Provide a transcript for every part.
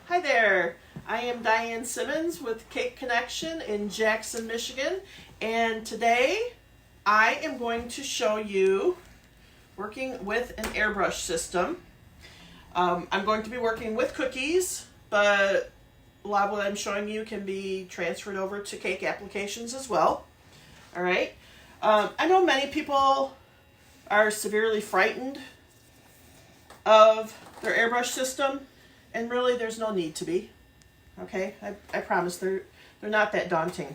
Hi there, I am Diane Simmons with Cake Connection in Jackson, Michigan, and today I am going to show you working with an airbrush system. I'm going to be working with cookies, but a lot of what I'm showing you can be transferred over to cake applications as well. All right. I know many people are severely frightened of their airbrush system, and really there's no need to be. Okay, I promise they're not that daunting.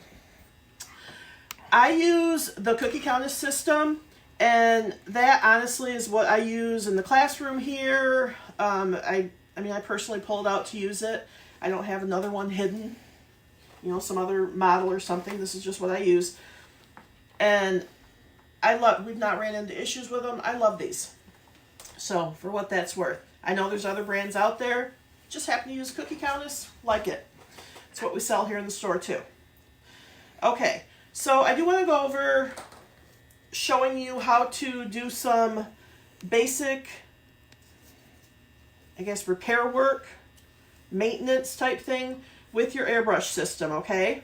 I use the Cookie Countess system, and that honestly is what I use in the classroom here. I personally pulled out to use it. I don't have another one hidden, some other model or something. This is just what I use. And we've not ran into issues with them. I love these. So for what that's worth. I know there's other brands out there. Just happen to use Cookie Countess, like it. It's what we sell here in the store too. Okay, so I do want to go over showing you how to do some basic, repair work, maintenance type thing with your airbrush system, okay?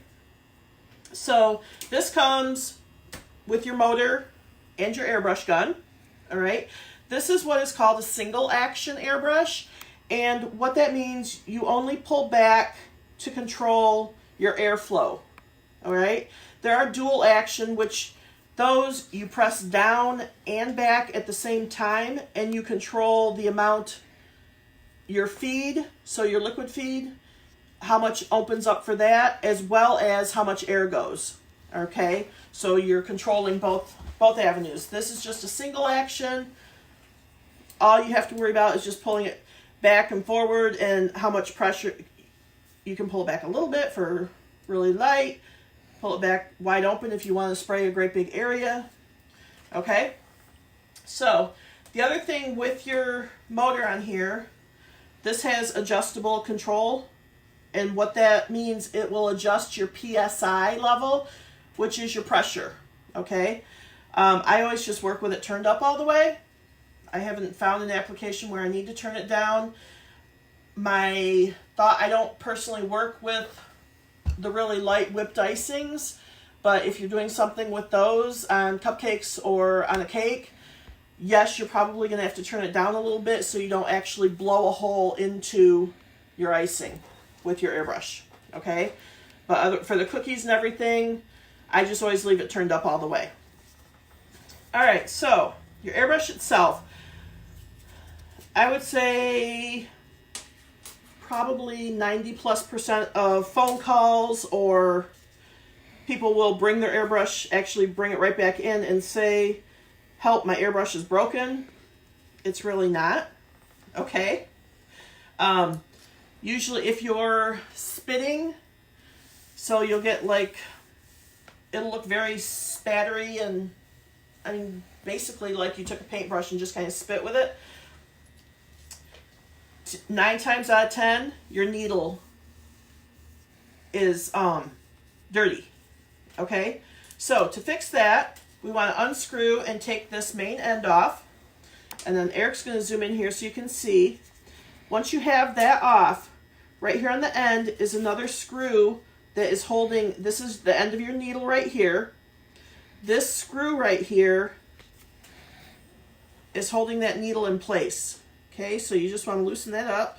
So this comes with your motor and your airbrush gun, all right? This is what is called a single action airbrush, and what that means, you only pull back to control your airflow, all right? There are dual action, which those you press down and back at the same time, and you control the amount your feed, so your liquid feed, how much opens up for that, as well as how much air goes, okay? So you're controlling both avenues. This is just a single action. All you have to worry about is just pulling it back and forward and how much pressure. You can pull it back a little bit for really light, pull it back wide open if you want to spray a great big area, okay? So the other thing with your motor on here, this has adjustable control, and what that means, it will adjust your PSI level, which is your pressure, okay? I always just work with it turned up all the way. I haven't found an application where I need to turn it down. I don't personally work with the really light whipped icings, but if you're doing something with those on cupcakes or on a cake, yes, you're probably going to have to turn it down a little bit so you don't actually blow a hole into your icing with your airbrush, okay? But for the cookies and everything, I just always leave it turned up all the way. All right, so your airbrush itself, I would say probably 90+% of phone calls or people will bring their airbrush, actually bring it right back in and say, help, my airbrush is broken. It's really not, okay? Usually if you're spitting, so you'll get it'll look very spattery, and basically like you took a paintbrush and just kind of spit with it. 9 times out of 10, your needle is dirty, okay? So to fix that, we want to unscrew and take this main end off, and then Eric's going to zoom in here so you can see. Once you have that off, right here on the end is another screw that is holding, this is the end of your needle right here. This screw right here is holding that needle in place. Okay, so you just want to loosen that up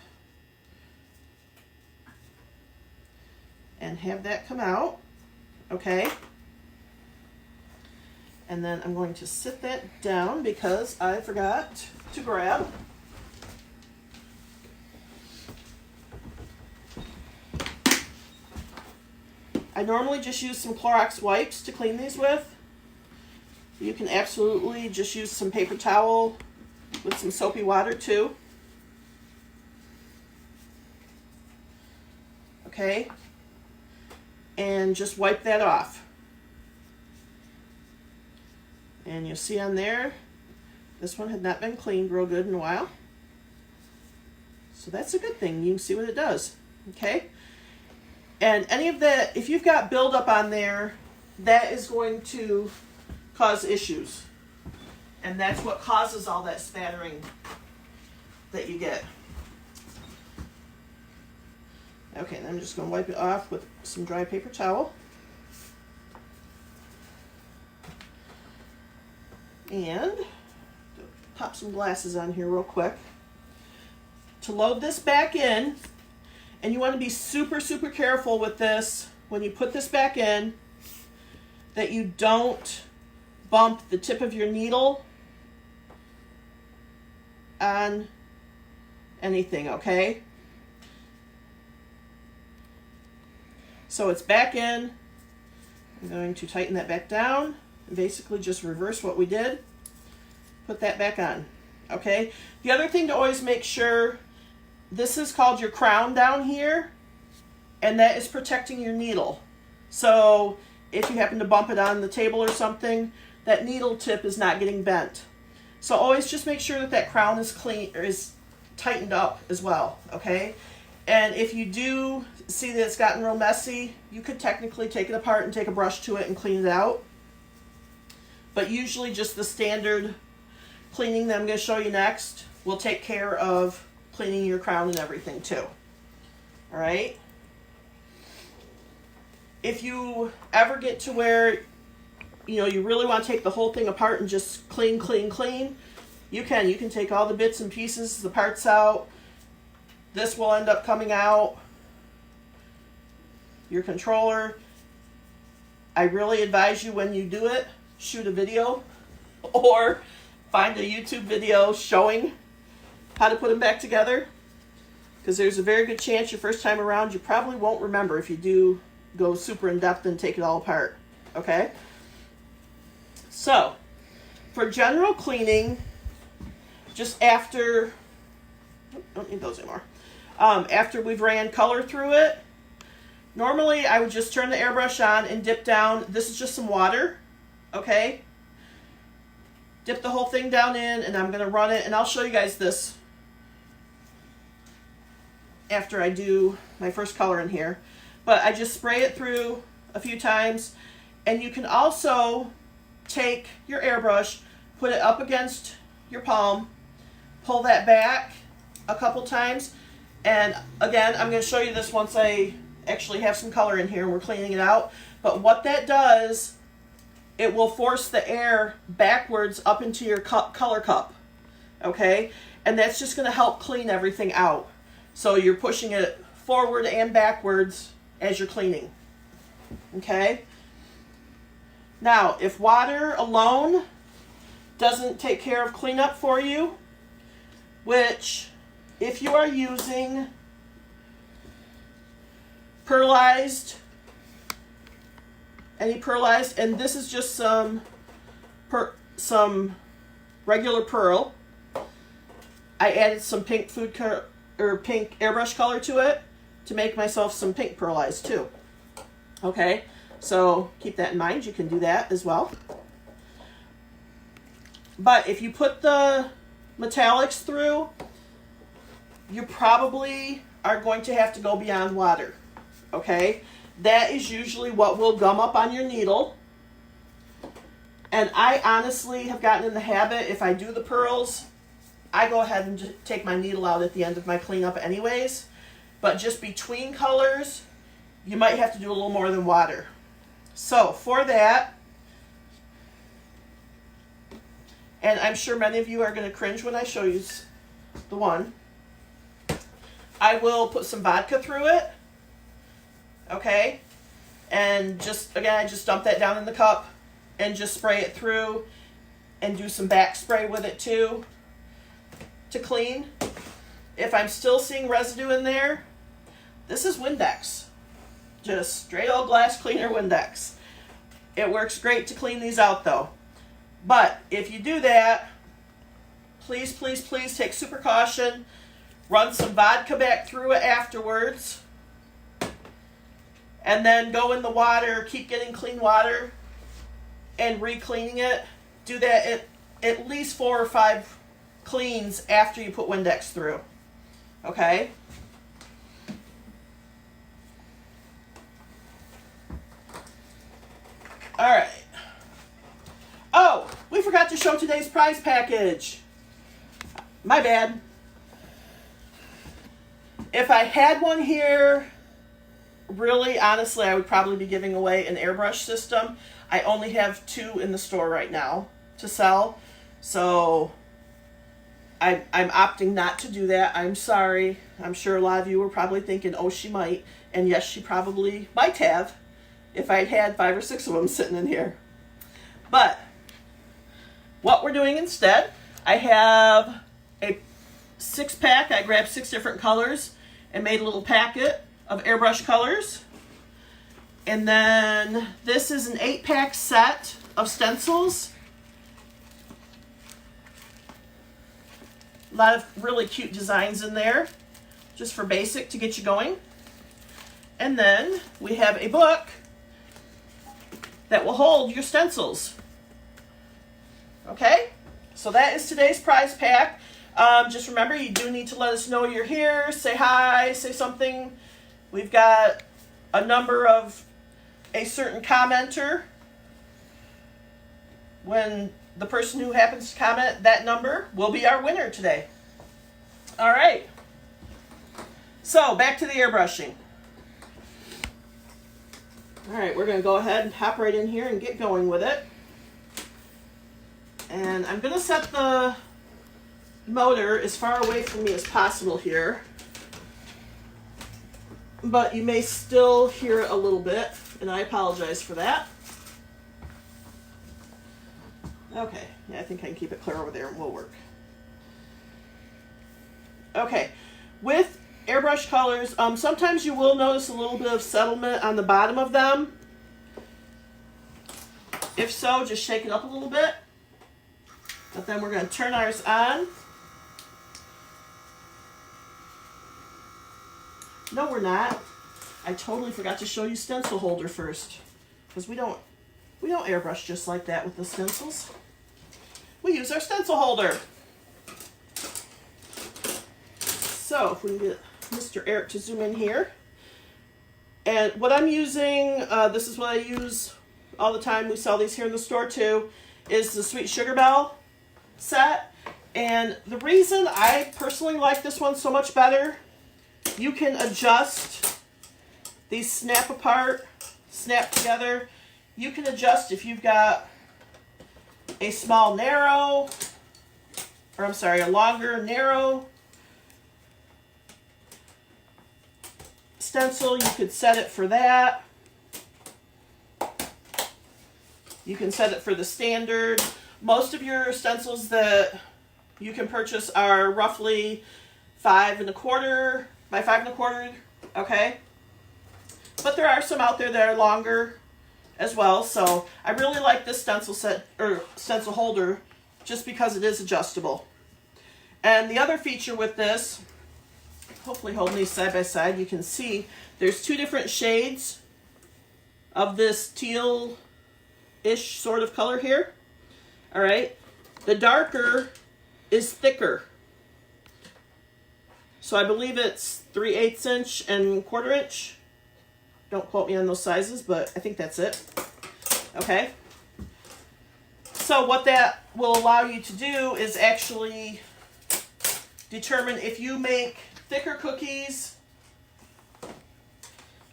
and have that come out, okay? And then I'm going to sit that down because I forgot to grab. I normally just use some Clorox wipes to clean these with. You can absolutely just use some paper towel with some soapy water too. Okay, and just wipe that off. And you'll see on there, this one had not been cleaned real good in a while. So that's a good thing. You can see what it does. Okay, and any of that, if you've got buildup on there, that is going to cause issues. And that's what causes all that spattering that you get. Okay, and I'm just going to wipe it off with some dry paper towel. And pop some glasses on here real quick. To load this back in, and you want to be super, super careful with this when you put this back in, that you don't bump the tip of your needle on anything, okay? So it's back in. I'm going to tighten that back down and basically just reverse what we did. Put that back on, okay? The other thing to always make sure, this is called your crown down here, and that is protecting your needle. So if you happen to bump it on the table or something, that needle tip is not getting bent. So always just make sure that that crown is clean, or is tightened up as well, okay? And if you do see that it's gotten real messy, you could technically take it apart and take a brush to it and clean it out. But usually just the standard cleaning that I'm going to show you next will take care of cleaning your crown and everything too. All right? If you ever get to where, you know, you really want to take the whole thing apart and just clean, you can take all the bits and pieces, the parts out. This will end up coming out. Your controller. I really advise you, when you do it, shoot a video or find a YouTube video showing how to put them back together, because there's a very good chance your first time around you probably won't remember if you do go super in depth and take it all apart, okay? So, for general cleaning, just after, don't need those anymore, after we've ran color through it, normally I would just turn the airbrush on and dip down. This is just some water, okay? Dip the whole thing down in, and I'm going to run it, and I'll show you guys this after I do my first color in here. But I just spray it through a few times, and you can also take your airbrush, put it up against your palm, pull that back a couple times, and again, I'm going to show you this once I actually have some color in here and we're cleaning it out. But what that does, it will force the air backwards up into your color cup, okay? And that's just going to help clean everything out. So you're pushing it forward and backwards as you're cleaning, okay? Now, if water alone doesn't take care of cleanup for you, which if you are using pearlized, any pearlized, and this is just some regular pearl. I added some pink pink airbrush color to it to make myself some pink pearlized too. Okay, so keep that in mind. You can do that as well. But if you put the metallics through, you probably are going to have to go beyond water. Okay, that is usually what will gum up on your needle. And I honestly have gotten in the habit, if I do the pearls, I go ahead and just take my needle out at the end of my cleanup anyways. But just between colors, you might have to do a little more than water. So for that, and I'm sure many of you are going to cringe when I show you the one, I will put some vodka through it. Okay, and just, again, I just dump that down in the cup and just spray it through and do some back spray with it too to clean. If I'm still seeing residue in there, this is Windex. Just straight old glass cleaner Windex. It works great to clean these out though. But if you do that, please, please, please take super caution. Run some vodka back through it afterwards. And then go in the water, keep getting clean water and re-cleaning it. Do that at least 4 or 5 cleans after you put Windex through. Okay? Alright. Oh, we forgot to show today's prize package. My bad. If I had one here really, honestly, I would probably be giving away an airbrush system. I only have 2 in the store right now to sell, so I'm opting not to do that. I'm sorry. I'm sure a lot of you were probably thinking, oh, she might. And yes, she probably might have if I'd had 5 or 6 of them sitting in here. But what we're doing instead, I have a 6-pack. I grabbed 6 different colors and made a little packet of airbrush colors. And then this is an 8-pack set of stencils. A lot of really cute designs in there, just for basic to get you going. And then we have a book that will hold your stencils. Okay, so that is today's prize pack. Just remember, you do need to let us know you're here. Say hi, say something. We've got a number of a certain commenter. When the person who happens to comment that number will be our winner today. All right. So back to the airbrushing. All right, we're going to go ahead and hop right in here and get going with it. And I'm going to set the motor as far away from me as possible here. But you may still hear it a little bit, and I apologize for that. Okay, yeah, I think I can keep it clear over there and we'll work. Okay, with airbrush colors, sometimes you will notice a little bit of settlement on the bottom of them. If so, just shake it up a little bit. But then we're going to turn ours on. No, we're not. I totally forgot to show you stencil holder first, because we don't airbrush just like that with the stencils. We use our stencil holder. So if we can get Mr. Eric to zoom in here. And what I'm using, this is what I use all the time. We sell these here in the store too, is the Sweet Sugar Bell set. And the reason I personally like this one so much better, you can adjust these snap apart, snap together. You can adjust if you've got a small narrow, or I'm sorry, a longer narrow stencil, you could set it for that. You can set it for the standard. Most of your stencils that you can purchase are roughly 5 1/4 by 5 1/4, okay? But there are some out there that are longer as well, so I really like this stencil set, or stencil holder, just because it is adjustable. And the other feature with this, hopefully holding these side by side, you can see there's 2 different shades of this teal-ish sort of color here. All right, the darker is thicker. So I believe it's 3/8 inch and 1/4 inch. Don't quote me on those sizes, but I think that's it. Okay. So what that will allow you to do is actually determine if you make thicker cookies.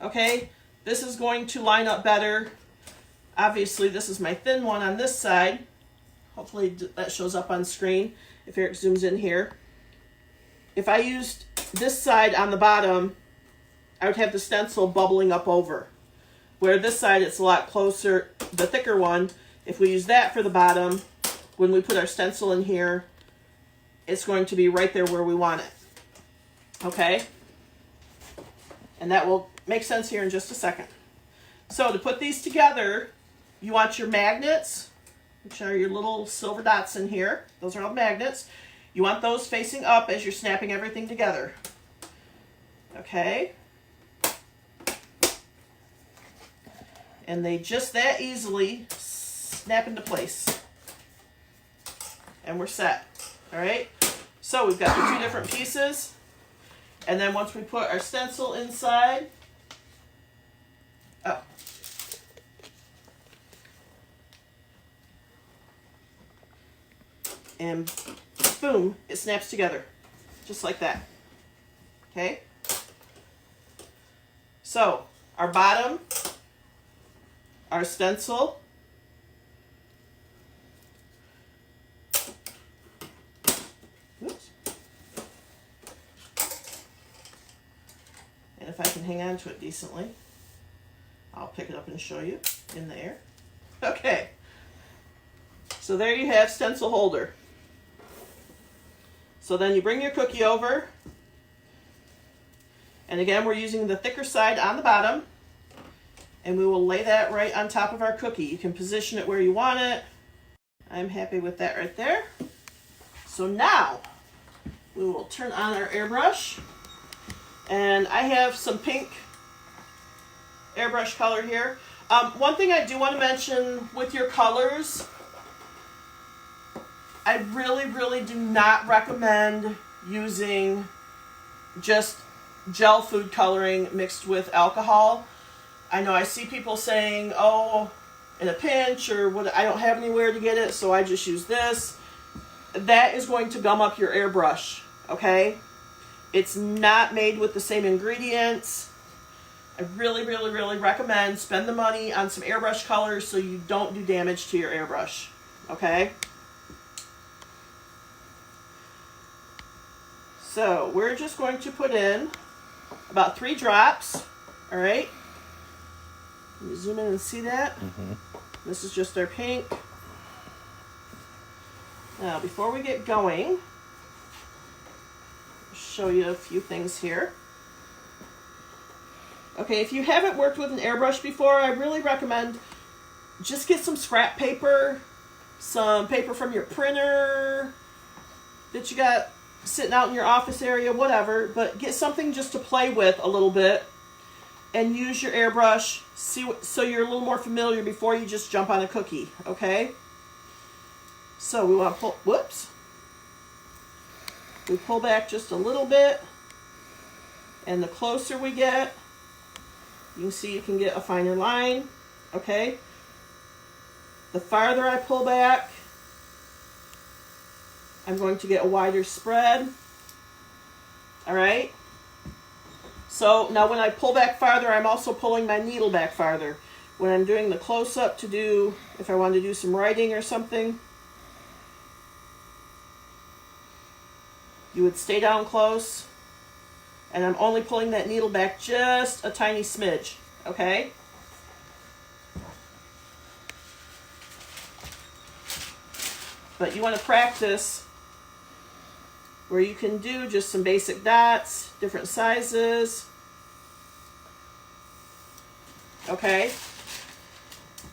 Okay, this is going to line up better. Obviously, this is my thin one on this side. Hopefully that shows up on screen if Eric zooms in here. If I used this side on the bottom, I would have the stencil bubbling up over. Where this side, it's a lot closer, the thicker one. If we use that for the bottom, when we put our stencil in here, it's going to be right there where we want it. Okay? And that will make sense here in just a second. So to put these together, you want your magnets, which are your little silver dots in here. Those are all magnets. You want those facing up as you're snapping everything together. Okay? And they just that easily snap into place. And we're set. All right? So we've got the 2 different pieces. And then once we put our stencil inside, and boom, it snaps together. Just like that. Okay? So our bottom, our stencil, oops, and if I can hang on to it decently, I'll pick it up and show you in the air. Okay, so there you have stencil holder. So then you bring your cookie over, and again we're using the thicker side on the bottom, and we will lay that right on top of our cookie. You can position it where you want it. I'm happy with that right there. So now we will turn on our airbrush, and I have some pink airbrush color here. One thing I do want to mention with your colors, I really do not recommend using just gel food coloring mixed with alcohol. I know I see people saying, oh, in a pinch, or what, I don't have anywhere to get it, so I just use this. That is going to gum up your airbrush, okay? It's not made with the same ingredients. I really recommend spend the money on some airbrush colors so you don't do damage to your airbrush, okay? So we're just going to put in about 3 drops, all right? Can you zoom in and see that? This is just our pink. Now, before we get going, I'll show you a few things here. Okay, if you haven't worked with an airbrush before, I really recommend just get some scrap paper, some paper from your printer that you got sitting out in your office area, whatever, but get something just to play with a little bit and use your airbrush so you're a little more familiar before you just jump on a cookie, okay? So we want to pull, whoops. We pull back just a little bit, and the closer we get, you can see you can get a finer line, okay? The farther I pull back, I'm going to get a wider spread, all right? So now when I pull back farther, I'm also pulling my needle back farther. When I'm doing the close-up to do, if I want to do some writing or something, you would stay down close, and I'm only pulling that needle back just a tiny smidge, okay? But you want to practice where you can do just some basic dots, different sizes, okay?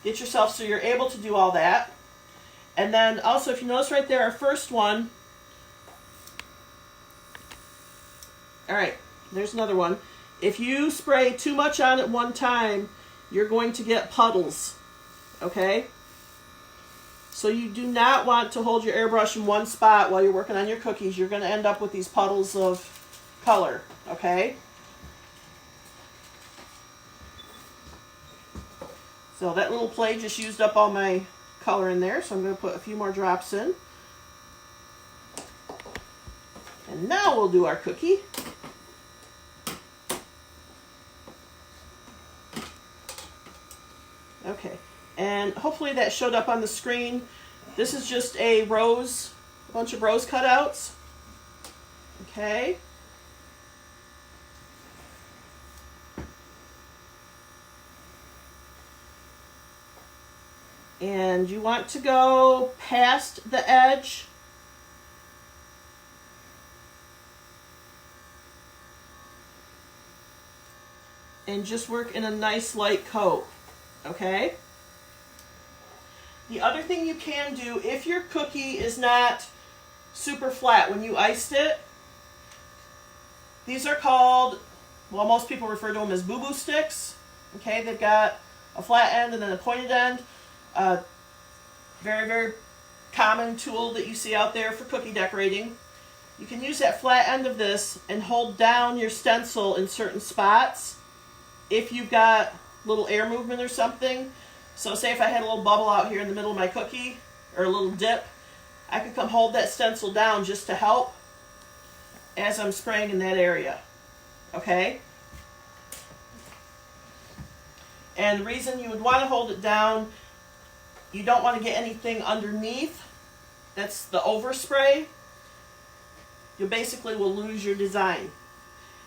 Get yourself so you're able to do all that. And then also, if you notice right there, our first one, all right, there's another one. If you spray too much on at one time, you're going to get puddles, okay? So you do not want to hold your airbrush in one spot while you're working on your cookies. You're going to end up with these puddles of color, okay? So that little play just used up all my color in there, so I'm going to put a few more drops in. And now we'll do our cookie. Okay. And hopefully that showed up on the screen. This is just a rose, a bunch of rose cutouts. Okay. And you want to go past the edge. And just work in a nice light coat. Okay? The other thing you can do, if your cookie is not super flat when you iced it, these are called, well, most people refer to them as boo-boo sticks. Okay, they've got a flat end and then a pointed end. Very common tool that you see out there for cookie decorating. You can use that flat end of this and hold down your stencil in certain spots if you've got little air movement or something. So say if I had a little bubble out here in the middle of my cookie, or a little dip, I could come hold that stencil down just to help as I'm spraying in that area. Okay? And the reason you would want to hold it down, you don't want to get anything underneath. That's the overspray. You basically will lose your design.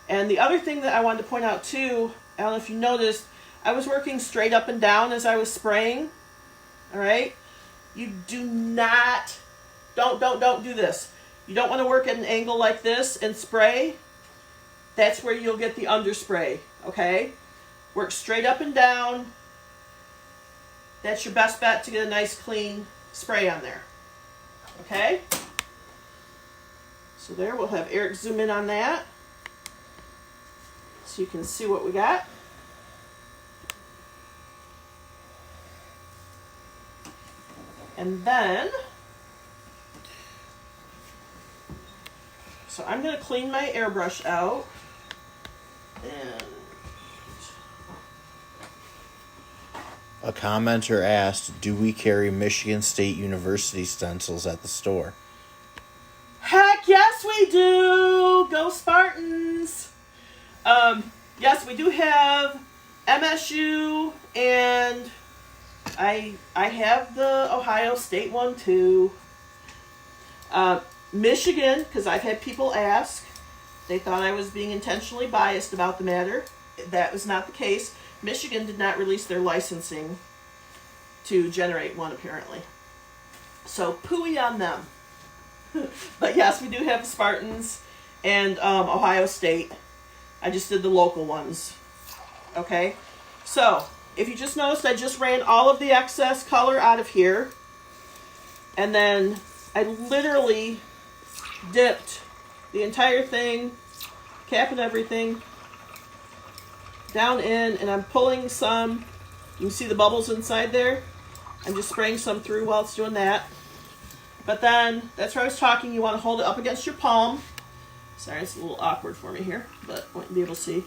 And the other thing that I wanted to point out too, I don't know if you noticed, I was working straight up and down as I was spraying. All right? You do not, don't do this. You don't want to work at an angle like this and spray. That's where you'll get the underspray, okay? Work straight up and down. That's your best bet to get a nice clean spray on there, okay? So there, we'll have Eric zoom in on that so you can see what we got. And then, so I'm going to clean my airbrush out. And a commenter asked, do we carry Michigan State University stencils at the store? Heck yes we do! Go Spartans! Yes, we do have MSU, and I have the Ohio State one too. Michigan, because I've had people ask. They thought I was being intentionally biased about the matter. That was not the case. Michigan did not release their licensing to generate one, apparently. So, pooey on them. But yes, we do have the Spartans and Ohio State. I just did the local ones. Okay? So, if you just noticed, I just ran all of the excess color out of here. And then I literally dipped the entire thing, cap and everything, down in, and I'm pulling some. You can see the bubbles inside there. I'm just spraying some through while it's doing that. But then, that's where I was talking, you want to hold it up against your palm. Sorry, it's a little awkward for me here, but I want you to be able to see.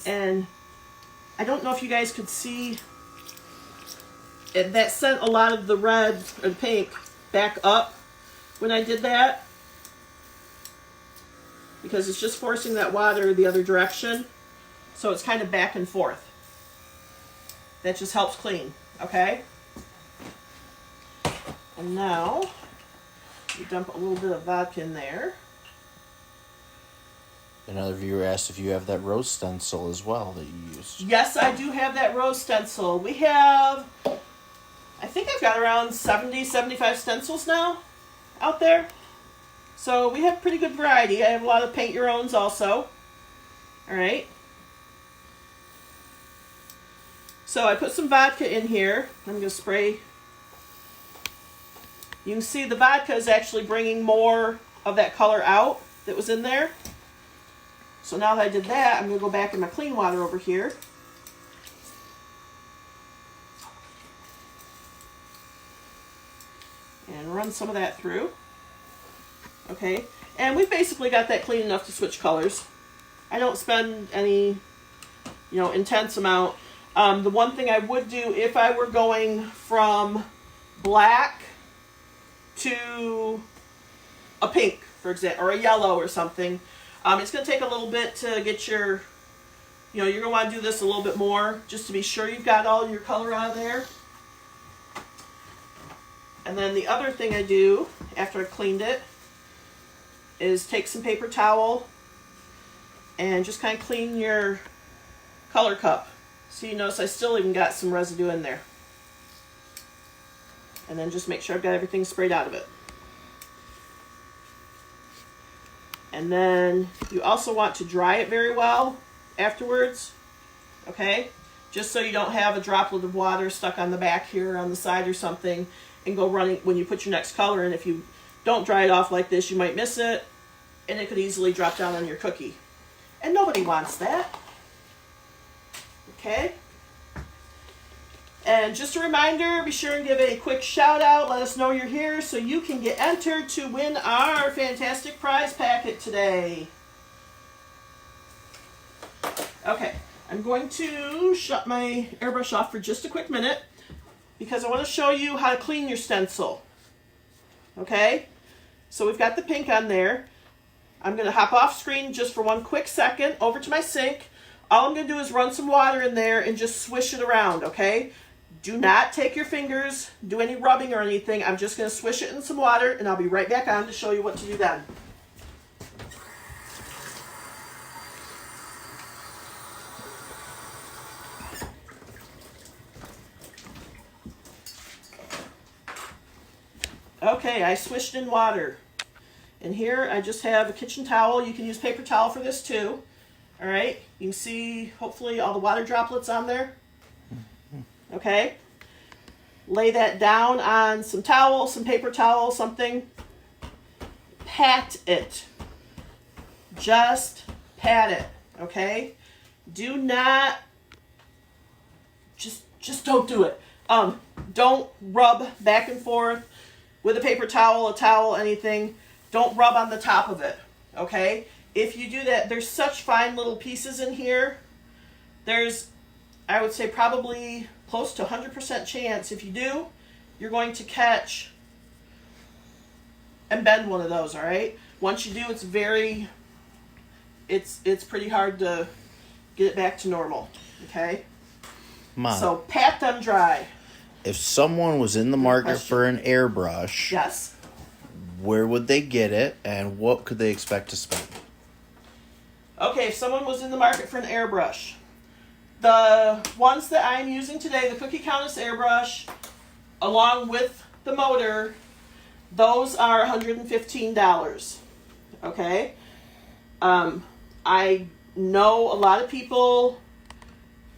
And I don't know if you guys could see, that sent a lot of the red or the pink back up when I did that. Because it's just forcing that water the other direction. So it's kind of back and forth. That just helps clean, okay? And now, you dump a little bit of vodka in there. Another viewer asked if you have that rose stencil as well that you used. Yes, I do have that rose stencil. We have, I think I've got around 70, 75 stencils now out there. So we have pretty good variety. I have a lot of paint your owns also. All right. So I put some vodka in here. I'm going to spray. You can see the vodka is actually bringing more of that color out that was in there. So now that I did that, I'm going to go back in my clean water over here. And run some of that through. Okay, and we basically got that clean enough to switch colors. I don't spend any, intense amount. The one thing I would do if I were going from black to a pink, for example, or a yellow or something, it's going to take a little bit to get your, you're going to want to do this a little bit more just to be sure you've got all your color out of there. And then the other thing I do after I've cleaned it is take some paper towel and just kind of clean your color cup. So you notice I still even got some residue in there. And then just make sure I've got everything sprayed out of it. And then you also want to dry it very well afterwards, okay? Just so you don't have a droplet of water stuck on the back here or on the side or something and go running when you put your next color in. If you don't dry it off like this, you might miss it, and it could easily drop down on your cookie. And nobody wants that. Okay? And just a reminder, be sure and give a quick shout out. Let us know you're here so you can get entered to win our fantastic prize packet today. Okay, I'm going to shut my airbrush off for just a quick minute because I want to show you how to clean your stencil. Okay? So we've got the pink on there. I'm going to hop off screen just for one quick second over to my sink, All I'm going to do is run some water in there and just swish it around, okay? Do not take your fingers, do any rubbing or anything. I'm just going to swish it in some water, and I'll be right back on to show you what to do then. Okay, I swished in water. And here I just have a kitchen towel. You can use paper towel for this too. All right, you can see hopefully all the water droplets on there. Okay, lay that down on some towel, some paper towel, something. Pat it. Just pat it, okay? Do not, just don't do it. Don't rub back and forth with a paper towel, a towel, anything. Don't rub on the top of it, okay? If you do that, there's such fine little pieces in here. There's, I would say, probably close to 100% chance, if you do, you're going to catch and bend one of those, all right? Once you do, it's pretty hard to get it back to normal, okay? Mom, so pat them dry. If someone was in the market for an airbrush, yes, where would they get it, and what could they expect to spend? Okay, if someone was in the market for an airbrush, the ones that I'm using today, the Cookie Countess airbrush, along with the motor, those are $115. Okay? I know a lot of people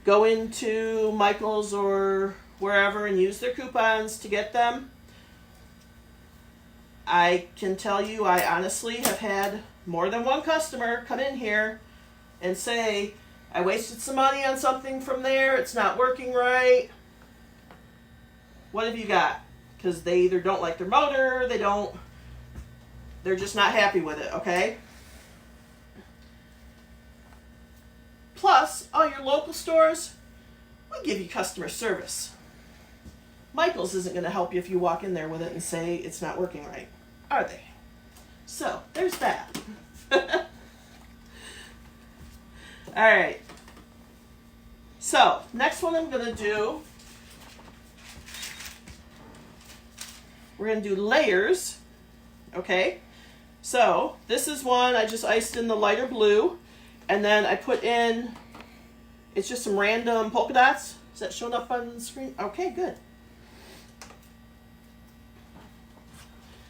go into Michael's or wherever and use their coupons to get them. I can tell you, I honestly have had more than one customer come in here and say, I wasted some money on something from there, it's not working right. What have you got? Because they either don't like their motor, they're just not happy with it, okay? Plus, all your local stores, we give you customer service. Michael's isn't going to help you if you walk in there with it and say it's not working right, are they? So, there's that. Alright. So, next one I'm going to do, we're going to do layers. Okay? So, this is one I just iced in the lighter blue, and then I put in, it's just some random polka dots. Is that showing up on the screen? Okay, good.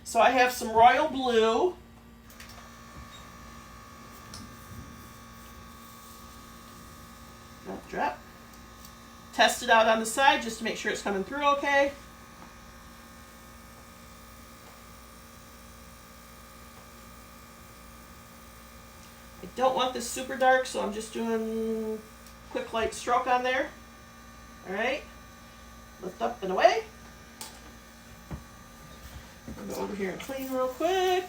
So I have some royal blue. Drop, drop. Test it out on the side just to make sure it's coming through okay. I don't want this super dark, so I'm just doing quick light stroke on there. Alright. Lift up and away. I'll go over here and clean real quick.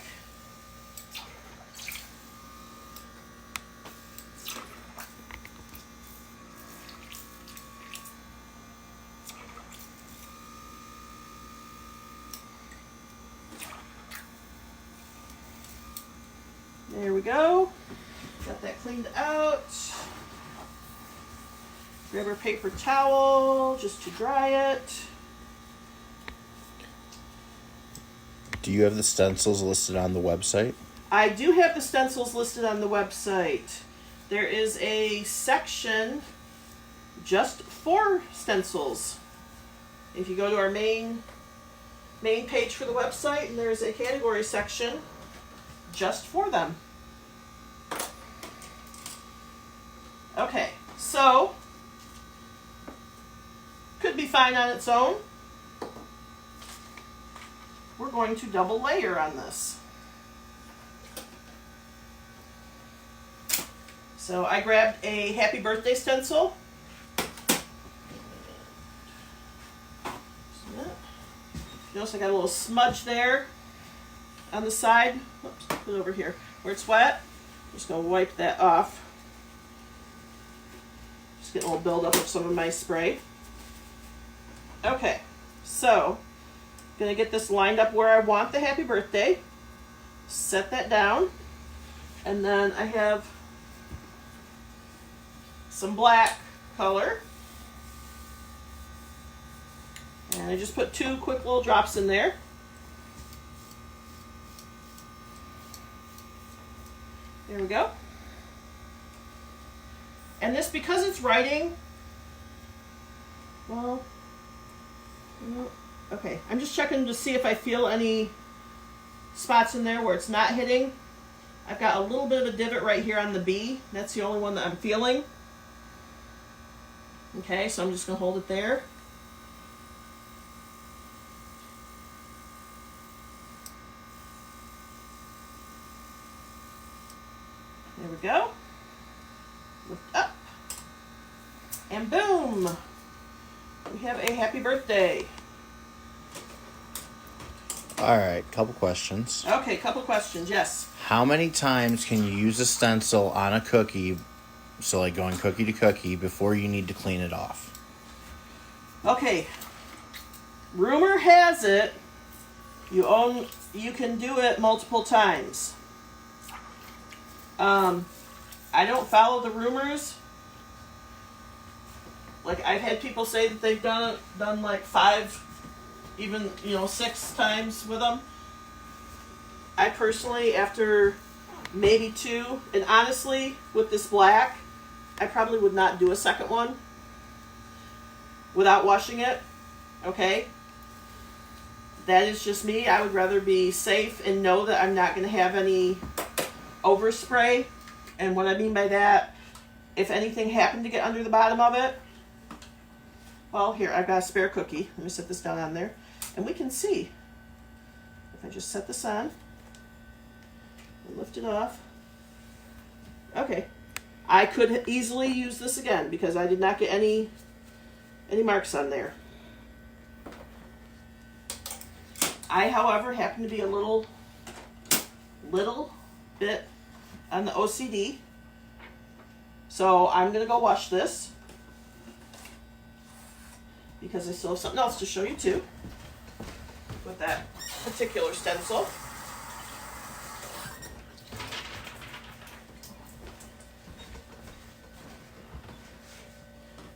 There we go. Got that cleaned out. Grab our paper towel just to dry it. Do you have the stencils listed on the website? I do have the stencils listed on the website. There is a section just for stencils. If you go to our main page for the website, and there's a category section just for them. Okay, so could be fine on its own. We're going to double layer on this. So I grabbed a happy birthday stencil. Notice I got a little smudge there on the side. Oops, put it over here where it's wet. I'm just going to wipe that off. Just get a little buildup of some of my spray. Okay, so I'm going to get this lined up where I want the happy birthday. Set that down. And then I have some black color. And I just put 2 quick little drops in there. There we go. And this, because it's writing, well, okay, I'm just checking to see if I feel any spots in there where it's not hitting. I've got a little bit of a divot right here on the B. That's the only one that I'm feeling. Okay, so I'm just going to hold it there. There we go. Lift up. And boom! We have a happy birthday. All right, couple questions. Okay, couple questions, yes. How many times can you use a stencil on a cookie, so like going cookie to cookie, before you need to clean it off? Okay. Rumor has it you can do it multiple times. I don't follow the rumors. Like, I've had people say that they've done like 5, even 6 times with them. I personally, after maybe 2, and honestly, with this black, I probably would not do a second one without washing it. Okay? That is just me. I would rather be safe and know that I'm not going to have any overspray. And what I mean by that, if anything happened to get under the bottom of it, well, here, I've got a spare cookie. Let me set this down on there. And we can see. If I just set this on and lift it off. Okay. I could easily use this again because I did not get any marks on there. I, however, happen to be a little bit on the OCD. So I'm going to go wash this because I still have something else to show you too with that particular stencil.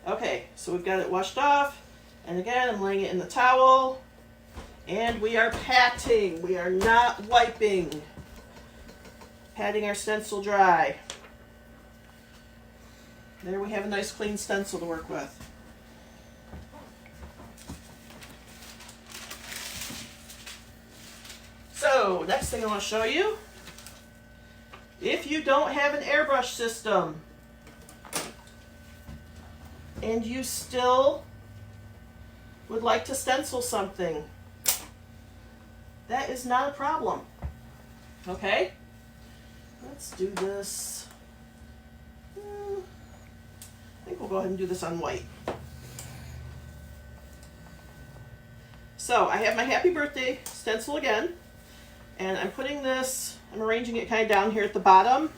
Okay, so we've got it washed off, and again I'm laying it in the towel, and we are patting. We are not wiping. Patting our stencil dry. There we have a nice clean stencil to work with. So, next thing I want to show you, if you don't have an airbrush system and you still would like to stencil something, that is not a problem. Okay? Let's do this. I think we'll go ahead and do this on white. So I have my happy birthday stencil again, and I'm putting this, I'm arranging it kind of down here at the bottom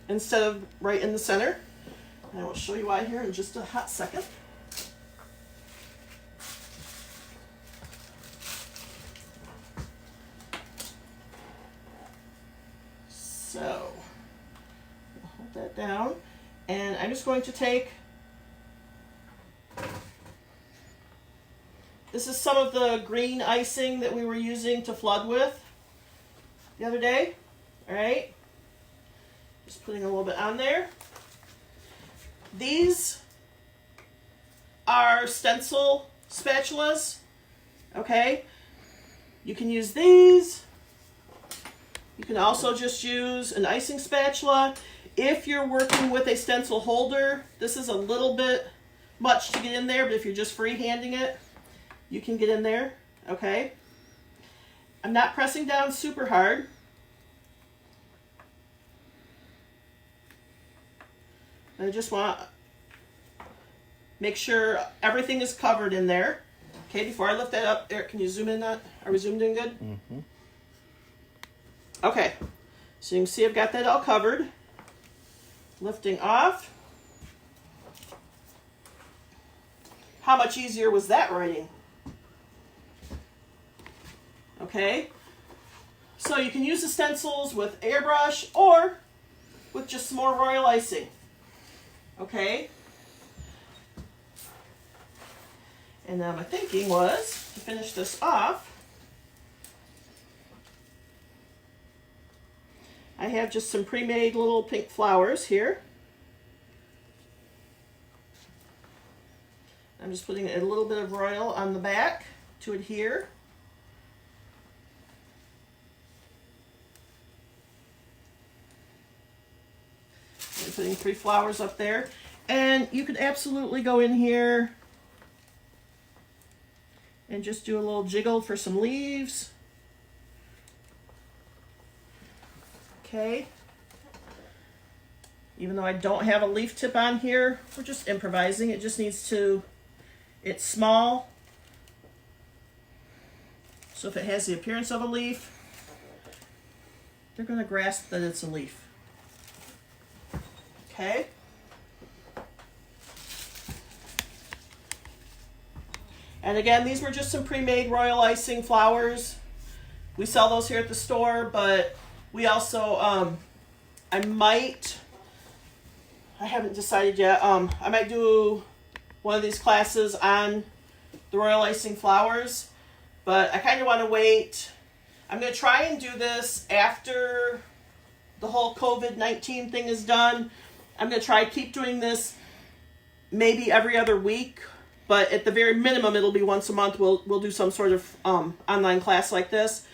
instead of right in the center. And I will show you why here in just a hot second. So, I'll hold that down, and I'm just going to take, this is some of the green icing that we were using to flood with the other day, alright? Just putting a little bit on there. These are stencil spatulas, okay? You can use these. You can also just use an icing spatula. If you're working with a stencil holder, this is a little bit much to get in there, but if you're just freehanding it, you can get in there, okay? I'm not pressing down super hard. I just want to make sure everything is covered in there. Okay, before I lift that up, Eric, can you zoom in that? Are we zoomed in good? Mm-hmm. Okay, so you can see I've got that all covered. Lifting off. How much easier was that writing? Okay, so you can use the stencils with airbrush or with just some more royal icing. Okay? And now my thinking was to finish this off. I have just some pre-made little pink flowers here. I'm just putting a little bit of royal on the back to adhere. I'm putting 3 flowers up there. And you could absolutely go in here and just do a little jiggle for some leaves. Okay. Even though I don't have a leaf tip on here, we're just improvising. It just needs to, it's small. So if it has the appearance of a leaf, they're going to grasp that it's a leaf. Okay. And again, these were just some pre-made royal icing flowers. We sell those here at the store, but we also, I haven't decided yet. I might do one of these classes on the royal icing flowers, but I kind of want to wait. I'm going to try and do this after the whole COVID-19 thing is done. I'm going to try keep doing this maybe every other week, but at the very minimum, it'll be once a month. We'll do some sort of online class like this.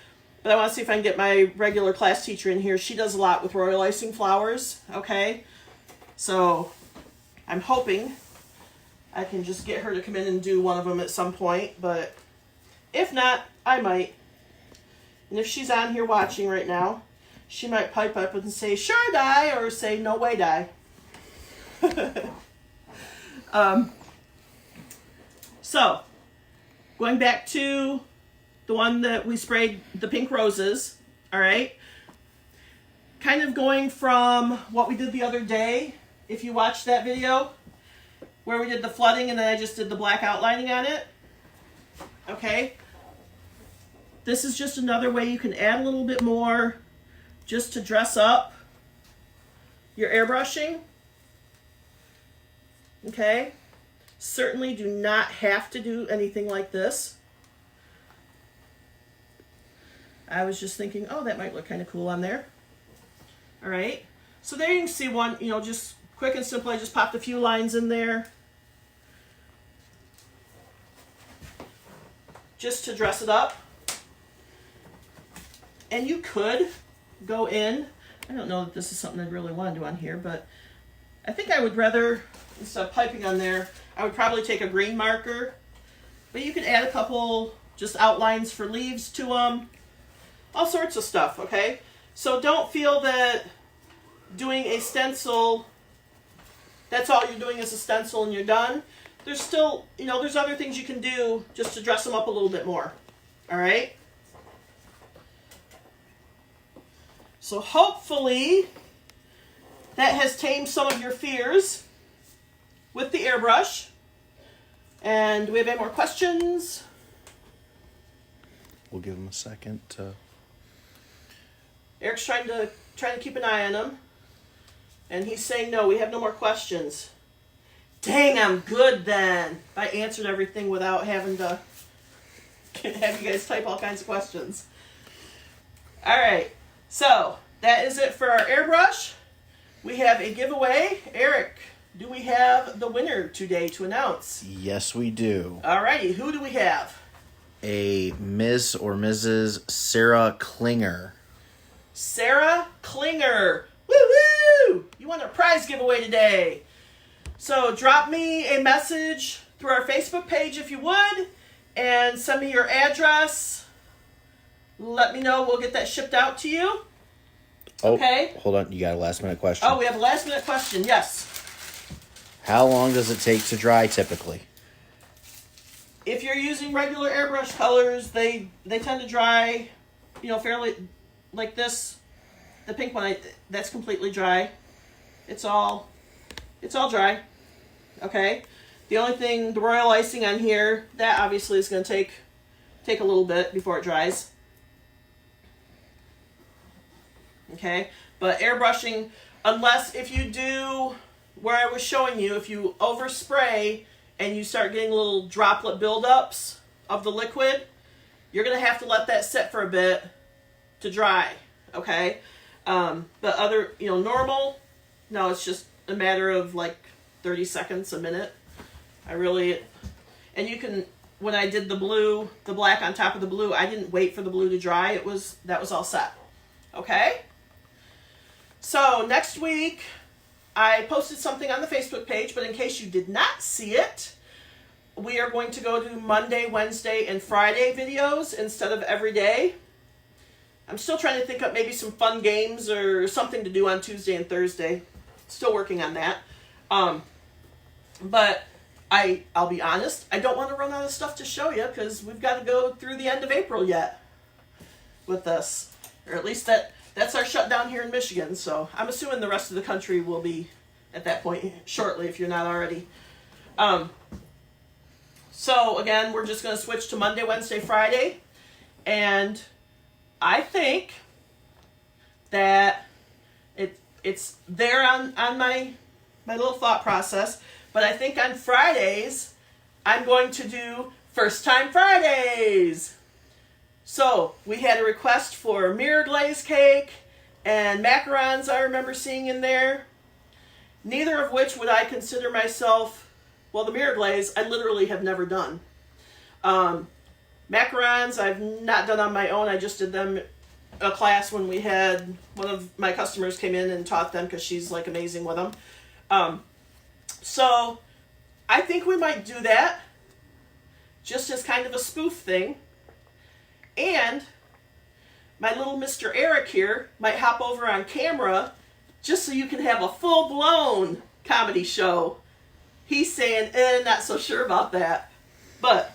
But I want to see if I can get my regular class teacher in here. She does a lot with royal icing flowers, okay? So I'm hoping I can just get her to come in and do one of them at some point. But if not, I might. And if she's on here watching right now, she might pipe up and say, sure, Di, or say, no way, Di. So, going back to the one that we sprayed the pink roses, all right? Kind of going from what we did the other day, if you watched that video, where we did the flooding and then I just did the black outlining on it, okay? This is just another way you can add a little bit more just to dress up your airbrushing, okay? Certainly do not have to do anything like this. I was just thinking, oh, that might look kind of cool on there. All right. So there you can see one, you know, just quick and simple. I just popped a few lines in there just to dress it up. And you could go in. I don't know that this is something I'd really want to do on here, but I think I would rather, instead of piping on there, I would probably take a green marker. But you could add a couple just outlines for leaves to them. All sorts of stuff, okay? So don't feel that doing a stencil, that's all you're doing is a stencil and you're done. There's still, you know, there's other things you can do just to dress them up a little bit more, all right? So hopefully that has tamed some of your fears with the airbrush. And do we have any more questions? We'll give them a second. Eric's trying to keep an eye on them. And he's saying, no, we have no more questions. Dang, I'm good then. I answered everything without having to have you guys type all kinds of questions. All right. So that is it for our airbrush. We have a giveaway. Eric, do we have the winner today to announce? Yes, we do. All righty. Who do we have? A Ms. or Mrs. Sarah Klinger. Sarah Klinger. Woo-woo! You won a prize giveaway today. So drop me a message through our Facebook page if you would, and send me your address. Let me know. We'll get that shipped out to you. Oh, okay. Hold on. You got a last minute question. Oh, we have a last minute question. Yes. How long does it take to dry typically? If you're using regular airbrush colors, they tend to dry, you know, fairly like this. The pink one, that's completely dry. It's all dry. Okay. The only thing, the royal icing on here, that obviously is going to take a little bit before it dries. Okay. But airbrushing, Unless if you do where I was showing you, if you overspray and you start getting little droplet buildups of the liquid, you're going to have to let that sit for a bit to dry, okay? But other, normal, no, it's just a matter of like 30 seconds, a minute. And you can, when I did the black on top of the blue, I didn't wait for the blue to dry. That was all set, okay? So next week, I posted something on the Facebook page, but in case you did not see it, we are going to go to Monday, Wednesday, and Friday videos instead of every day. I'm still trying to think up maybe some fun games or something to do on Tuesday and Thursday. Still working on that. But I'll be honest, I don't want to run out of stuff to show you because we've got to go through the end of April yet with this. Or at least that's our shutdown here in Michigan. So I'm assuming the rest of the country will be at that point shortly if you're not already. So again, we're just going to switch to Monday, Wednesday, Friday. And I think that it's there on my little thought process. But I think on Fridays, I'm going to do First Time Fridays. So we had a request for mirror glaze cake and macarons I remember seeing in there. Neither of which would I consider myself, well, the mirror glaze I literally have never done. Macarons I've not done on my own. I just did them a class when we had one of my customers came in and taught them because she's like amazing with them. So I think we might do that just as kind of a spoof thing. And my little Mr. Eric here might hop over on camera just so you can have a full-blown comedy show. He's saying, not so sure about that. But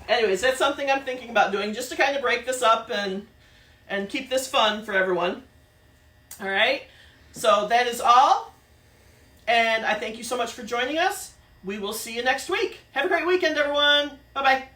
anyways, that's something I'm thinking about doing just to kind of break this up and keep this fun for everyone. All right? So that is all. And I thank you so much for joining us. We will see you next week. Have a great weekend, everyone. Bye-bye.